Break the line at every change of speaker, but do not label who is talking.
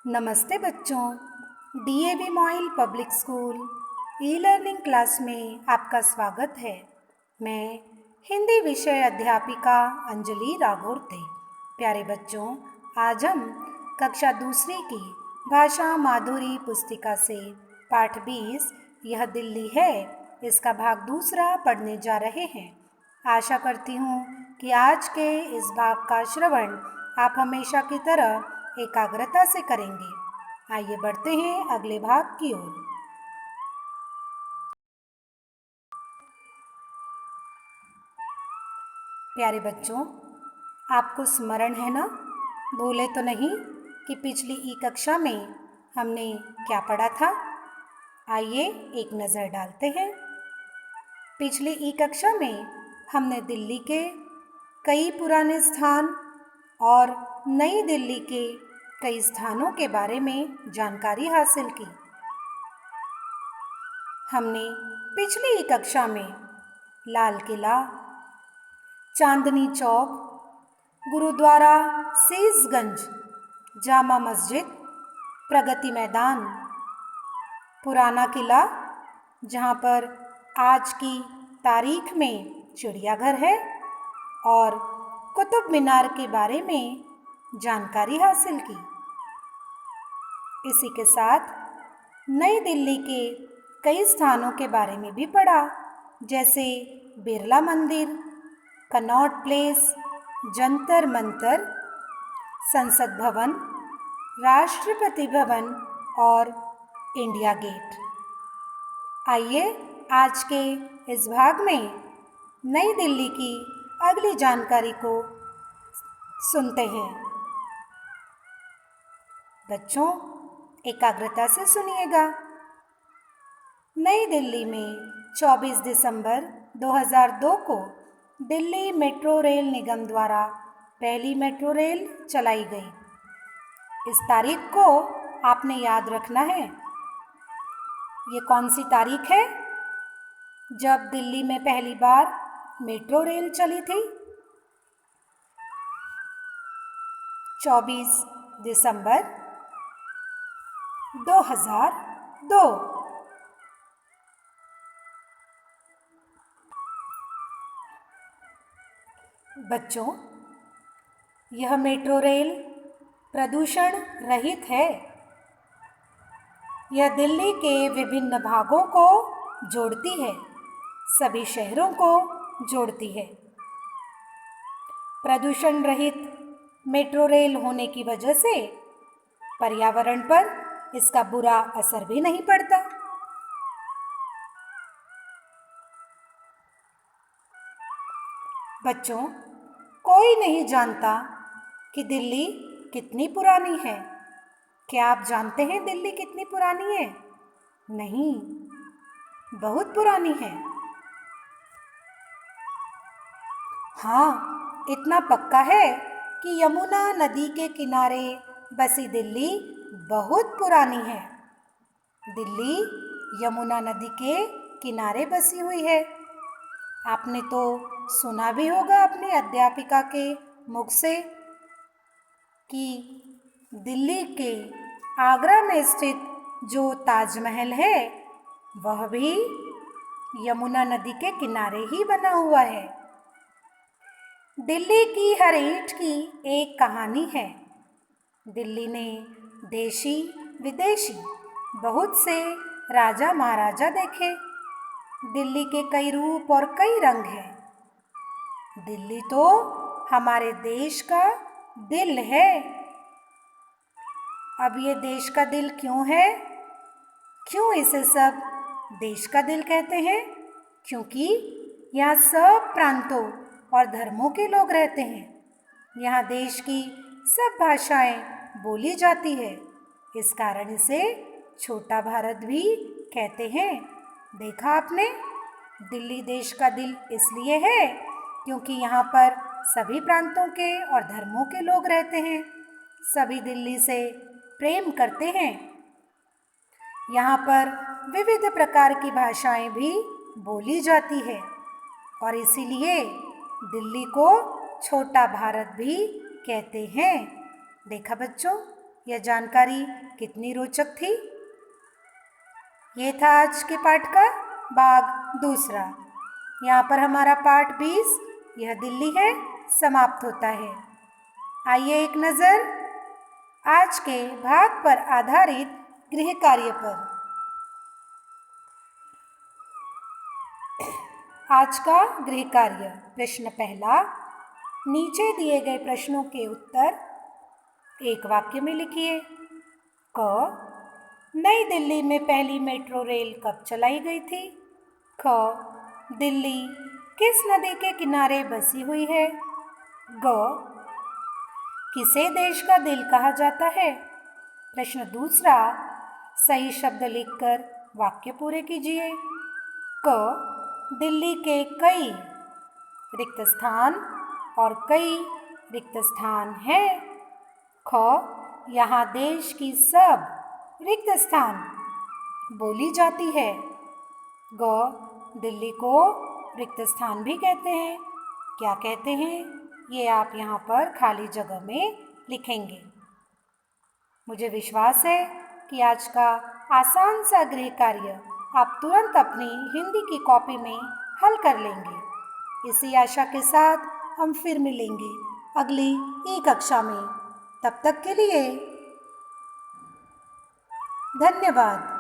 नमस्ते बच्चों। DAV MOIL public school e learning class में आपका स्वागत है। मैं हिंदी विषय अध्यापिका अंजलि राघोरते। प्यारे बच्चों, आज हम कक्षा दूसरी की भाषा माधुरी पुस्तिका से पाठ 20 यह दिल्ली है इसका भाग दूसरा पढ़ने जा रहे हैं। आशा करती हूँ कि आज के इस भाग का श्रवण आप हमेशा की तरह एकाग्रता से करेंगे। आइए बढ़ते हैं अगले भाग की ओर। प्यारे बच्चों, आपको स्मरण है ना, भूले तो नहीं कि पिछली ई कक्षा में हमने क्या पढ़ा था? आइए एक नज़र डालते हैं। पिछली ई कक्षा में हमने दिल्ली के कई पुराने स्थान और नई दिल्ली के कई स्थानों के बारे में जानकारी हासिल की। हमने पिछली कक्षा में लाल किला, चांदनी चौक, गुरुद्वारा सीसगंज, जामा मस्जिद, प्रगति मैदान, पुराना किला जहाँ पर आज की तारीख में चिड़ियाघर है, और कुतुब मीनार के बारे में जानकारी हासिल की। इसी के साथ नई दिल्ली के कई स्थानों के बारे में भी पढ़ा, जैसे बिरला मंदिर, कनॉट प्लेस, जंतर मंतर, संसद भवन, राष्ट्रपति भवन और इंडिया गेट। आइए आज के इस भाग में नई दिल्ली की अगली जानकारी को सुनते हैं। बच्चों, एकाग्रता से सुनिएगा। नई दिल्ली में 24 दिसंबर 2002 को दिल्ली मेट्रो रेल निगम द्वारा पहली मेट्रो रेल चलाई गई। इस तारीख को आपने याद रखना है। ये कौन सी तारीख है जब दिल्ली में पहली बार मेट्रो रेल चली थी? 24 दिसंबर 2002। बच्चों, यह मेट्रो रेल प्रदूषण रहित है। यह दिल्ली के विभिन्न भागों को जोड़ती है, सभी शहरों को जोड़ती है। प्रदूषण रहित मेट्रो रेल होने की वजह से पर्यावरण पर इसका बुरा असर भी नहीं पड़ता। बच्चों, कोई नहीं जानता कि दिल्ली कितनी पुरानी है। क्या आप जानते हैं दिल्ली कितनी पुरानी है? नहीं, बहुत पुरानी है। हाँ, इतना पक्का है कि यमुना नदी के किनारे बसी दिल्ली बहुत पुरानी है। दिल्ली यमुना नदी के किनारे बसी हुई है। आपने तो सुना भी होगा अपनी अध्यापिका के मुख से कि दिल्ली के आगरा में स्थित जो ताजमहल है वह भी यमुना नदी के किनारे ही बना हुआ है। दिल्ली की हर ईंट की एक कहानी है। दिल्ली ने देशी विदेशी बहुत से राजा महाराजा देखे। दिल्ली के कई रूप और कई रंग हैं। दिल्ली तो हमारे देश का दिल है। अब ये देश का दिल क्यों है? क्यों इसे सब देश का दिल कहते हैं? क्योंकि यहाँ सब प्रांतों और धर्मों के लोग रहते हैं। यहाँ देश की सब भाषाएं बोली जाती है। इस कारण इसे छोटा भारत भी कहते हैं। देखा आपने, दिल्ली देश का दिल इसलिए है क्योंकि यहाँ पर सभी प्रांतों के और धर्मों के लोग रहते हैं। सभी दिल्ली से प्रेम करते हैं। यहाँ पर विविध प्रकार की भाषाएं भी बोली जाती है और इसीलिए दिल्ली को छोटा भारत भी कहते हैं। देखा बच्चों, यह जानकारी कितनी रोचक थी। ये था आज के पाठ का भाग दूसरा। यहाँ पर हमारा पाठ 20 यह दिल्ली है समाप्त होता है। आइए एक नज़र आज के भाग पर आधारित गृह कार्य पर। आज का गृह कार्य। प्रश्न पहला, नीचे दिए गए प्रश्नों के उत्तर एक वाक्य में लिखिए। क, नई दिल्ली में पहली मेट्रो रेल कब चलाई गई थी? ख, दिल्ली किस नदी के किनारे बसी हुई है? ग, किसे देश का दिल कहा जाता है? प्रश्न दूसरा, सही शब्द लिखकर वाक्य पूरे कीजिए। क, दिल्ली के कई रिक्त स्थान और कई रिक्त स्थान हैं। ख, यहाँ देश की सब रिक्त स्थान बोली जाती है। ग, दिल्ली को रिक्त स्थान भी कहते हैं। क्या कहते हैं ये आप यहाँ पर खाली जगह में लिखेंगे। मुझे विश्वास है कि आज का आसान सा गृह कार्य आप तुरंत अपनी हिंदी की कॉपी में हल कर लेंगे। इसी आशा के साथ हम फिर मिलेंगे अगली ई कक्षा में। तब तक के लिए धन्यवाद।